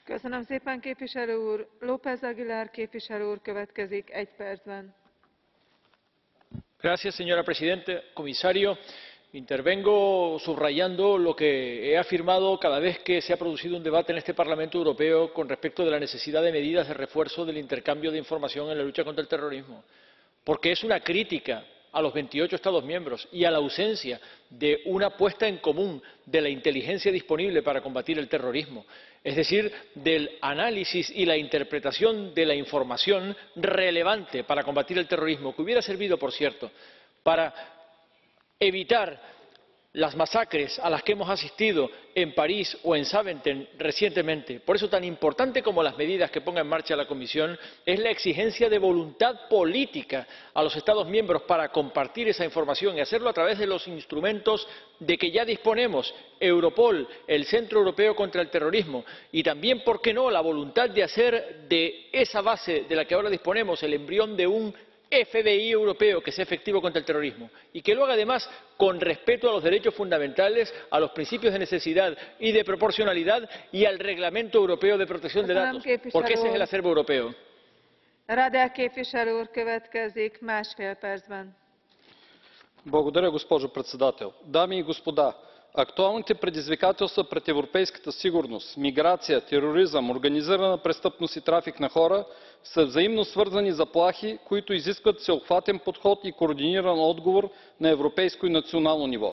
Köszönöm szépen, képviselő úr. López Aguilar képviselő úr következik 1 percben. Señora presidenta, comisario, intervengo subrayando lo que he afirmado cada vez que se ha producido un debate en este Parlamento Europeo con respecto de la necesidad de medidas de refuerzo del intercambio de información en la lucha contra el terrorismo, porque es una crítica a los 28 Estados miembros y a la ausencia de una puesta en común de la inteligencia disponible para combatir el terrorismo, es decir, del análisis y la interpretación de la información relevante para combatir el terrorismo, que hubiera servido, por cierto, para evitar las masacres a las que hemos asistido en París o en Zaventem recientemente. Por eso, tan importante como las medidas que ponga en marcha la Comisión es la exigencia de voluntad política a los Estados miembros para compartir esa información y hacerlo a través de los instrumentos de que ya disponemos, Europol, el Centro Europeo contra el Terrorismo, y también, ¿por qué no?, la voluntad de hacer de esa base de la que ahora disponemos el embrión de un FBI europeo que sea efectivo contra el terrorismo y que lo haga además con respeto a los derechos fundamentales, a los principios de necesidad y de proporcionalidad y al Reglamento Europeo de Protección de Datos, porque ese es el acervo europeo. Радев képviselő úr következik 1,5 percben. Благодаря, госпожо председател. Дами и господа, актуалните предизвикателства пред европейската сигурност, миграция, тероризъм, организирана престъпност и трафик на хора са взаимно свързани заплахи, които изискват всеобхватен подход и координиран отговор на европейско и национално ниво.